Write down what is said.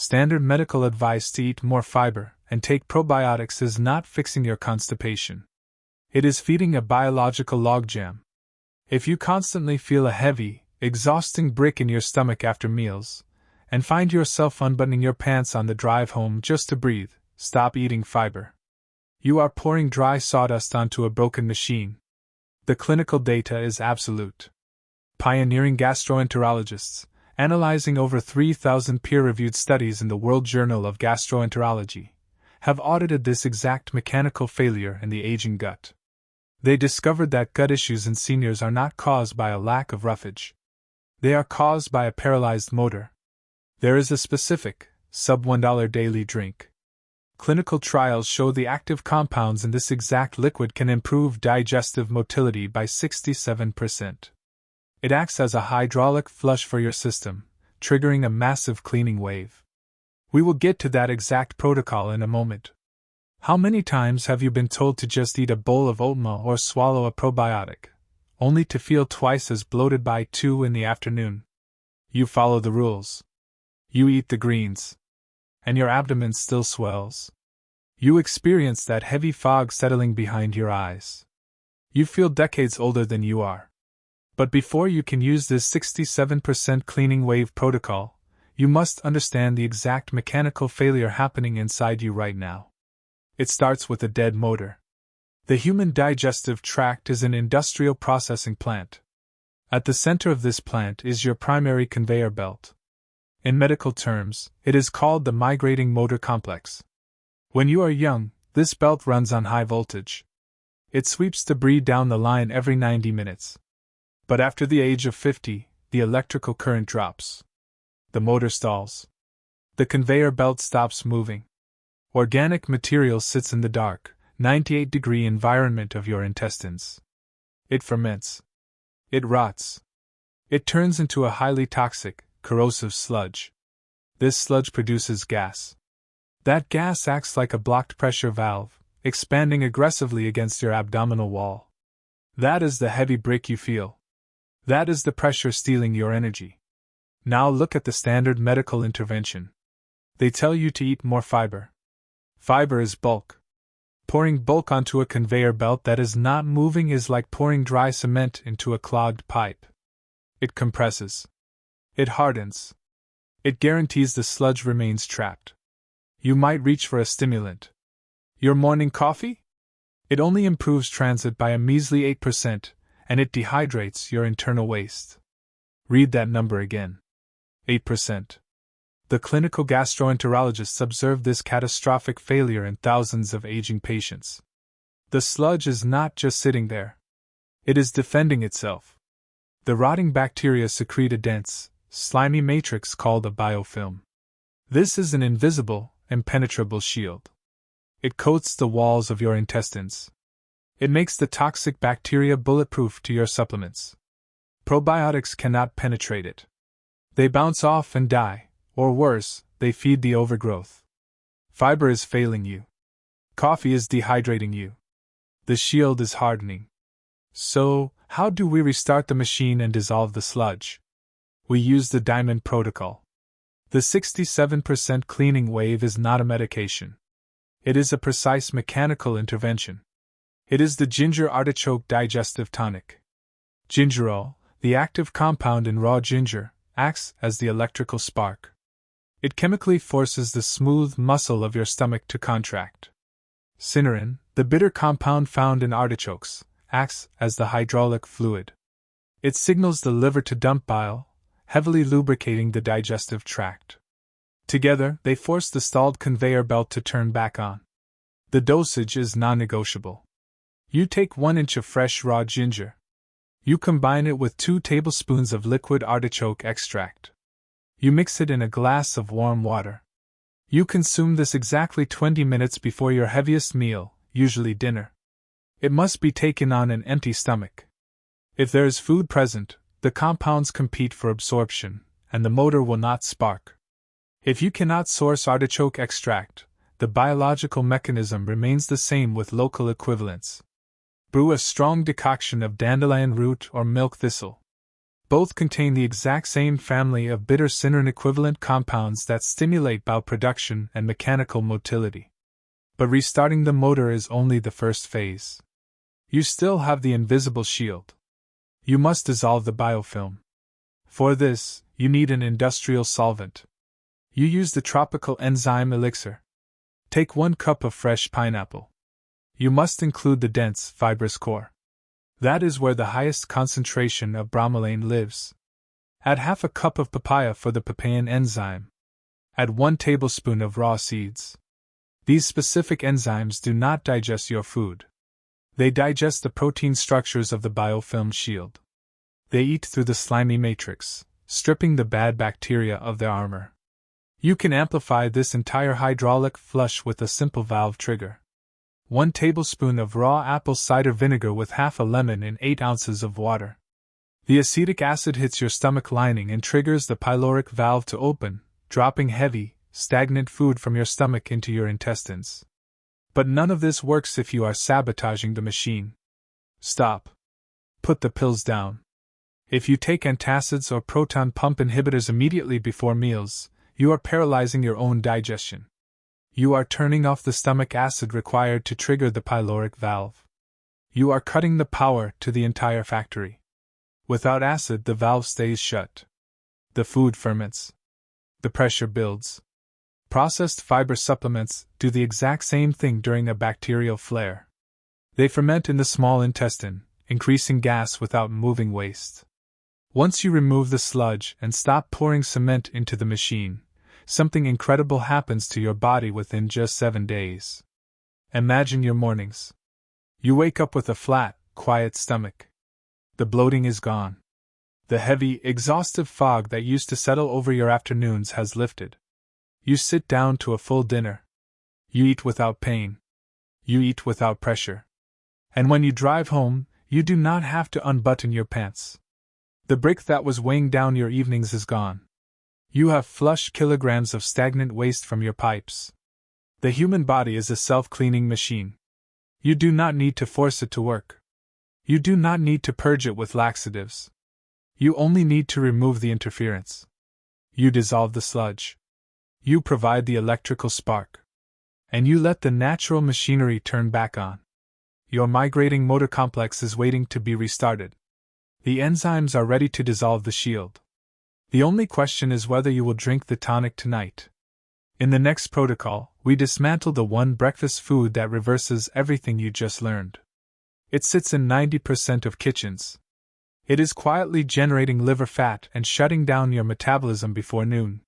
Standard medical advice to eat more fiber and take probiotics is not fixing your constipation. It is feeding a biological logjam. If you constantly feel a heavy, exhausting brick in your stomach after meals, and find yourself unbuttoning your pants on the drive home just to breathe, stop eating fiber. You are pouring dry sawdust onto a broken machine. The clinical data is absolute. Pioneering gastroenterologists, analyzing over 3,000 peer-reviewed studies in the World Journal of Gastroenterology, have audited this exact mechanical failure in the aging gut. They discovered that gut issues in seniors are not caused by a lack of roughage. They are caused by a paralyzed motor. There is a specific, sub-$1 daily drink. Clinical trials show the active compounds in this exact liquid can improve digestive motility by 67%. It acts as a hydraulic flush for your system, triggering a massive cleaning wave. We will get to that exact protocol in a moment. How many times have you been told to just eat a bowl of oatmeal or swallow a probiotic, only to feel twice as bloated by 2 in the afternoon? You follow the rules. You eat the greens. And your abdomen still swells. You experience that heavy fog settling behind your eyes. You feel decades older than you are. But before you can use this 67% cleaning wave protocol, you must understand the exact mechanical failure happening inside you right now. It starts with a dead motor. The human digestive tract is an industrial processing plant. At the center of this plant is your primary conveyor belt. In medical terms, it is called the Migrating Motor Complex. When you are young, this belt runs on high voltage. It sweeps debris down the line every 90 minutes. But after the age of 50, the electrical current drops. The motor stalls. The conveyor belt stops moving. Organic material sits in the dark, 98-degree environment of your intestines. It ferments. It rots. It turns into a highly toxic, corrosive sludge. This sludge produces gas. That gas acts like a blocked pressure valve, expanding aggressively against your abdominal wall. That is the heavy brick you feel. That is the pressure stealing your energy. Now look at the standard medical intervention. They tell you to eat more fiber. Fiber is bulk. Pouring bulk onto a conveyor belt that is not moving is like pouring dry cement into a clogged pipe. It compresses. It hardens. It guarantees the sludge remains trapped. You might reach for a stimulant. Your morning coffee? It only improves transit by a measly 8%, and it dehydrates your internal waste. Read that number again. 8%. The clinical gastroenterologists observed this catastrophic failure in thousands of aging patients. The sludge is not just sitting there. It is defending itself. The rotting bacteria secrete a dense, slimy matrix called a biofilm. This is an invisible, impenetrable shield. It coats the walls of your intestines. It makes the toxic bacteria bulletproof to your supplements. Probiotics cannot penetrate it. They bounce off and die, or worse, they feed the overgrowth. Fiber is failing you. Coffee is dehydrating you. The shield is hardening. So, how do we restart the machine and dissolve the sludge? We use the diamond protocol. The 67% cleaning wave is not a medication. It is a precise mechanical intervention. It is the ginger artichoke digestive tonic. Gingerol, the active compound in raw ginger, acts as the electrical spark. It chemically forces the smooth muscle of your stomach to contract. Cynarin, the bitter compound found in artichokes, acts as the hydraulic fluid. It signals the liver to dump bile, heavily lubricating the digestive tract. Together, they force the stalled conveyor belt to turn back on. The dosage is non-negotiable. You take 1 inch of fresh raw ginger. You combine it with 2 tablespoons of liquid artichoke extract. You mix it in a glass of warm water. You consume this exactly 20 minutes before your heaviest meal, usually dinner. It must be taken on an empty stomach. If there is food present, the compounds compete for absorption, and the motor will not spark. If you cannot source artichoke extract, the biological mechanism remains the same with local equivalents. Brew a strong decoction of dandelion root or milk thistle. Both contain the exact same family of bitter Cynarin equivalent compounds that stimulate bowel production and mechanical motility. But restarting the motor is only the first phase. You still have the invisible shield. You must dissolve the biofilm. For this, you need an industrial solvent. You use the tropical enzyme elixir. Take 1 cup of fresh pineapple. You must include the dense, fibrous core. That is where the highest concentration of bromelain lives. Add half a cup of papaya for the papain enzyme. Add 1 tablespoon of raw seeds. These specific enzymes do not digest your food. They digest the protein structures of the biofilm shield. They eat through the slimy matrix, stripping the bad bacteria of their armor. You can amplify this entire hydraulic flush with a simple valve trigger. 1 tablespoon of raw apple cider vinegar with half a lemon in 8 ounces of water. The acetic acid hits your stomach lining and triggers the pyloric valve to open, dropping heavy, stagnant food from your stomach into your intestines. But none of this works if you are sabotaging the machine. Stop. Put the pills down. If you take antacids or proton pump inhibitors immediately before meals, you are paralyzing your own digestion. You are turning off the stomach acid required to trigger the pyloric valve. You are cutting the power to the entire factory. Without acid, the valve stays shut. The food ferments. The pressure builds. Processed fiber supplements do the exact same thing during a bacterial flare. They ferment in the small intestine, increasing gas without moving waste. Once you remove the sludge and stop pouring cement into the machine, something incredible happens to your body within just 7 days. Imagine your mornings. You wake up with a flat, quiet stomach. The bloating is gone. The heavy, exhaustive fog that used to settle over your afternoons has lifted. You sit down to a full dinner. You eat without pain. You eat without pressure. And when you drive home, you do not have to unbutton your pants. The brick that was weighing down your evenings is gone. You have flushed kilograms of stagnant waste from your pipes. The human body is a self-cleaning machine. You do not need to force it to work. You do not need to purge it with laxatives. You only need to remove the interference. You dissolve the sludge. You provide the electrical spark. And you let the natural machinery turn back on. Your migrating motor complex is waiting to be restarted. The enzymes are ready to dissolve the shield. The only question is whether you will drink the tonic tonight. In the next protocol, we dismantle the one breakfast food that reverses everything you just learned. It sits in 90% of kitchens. It is quietly generating liver fat and shutting down your metabolism before noon.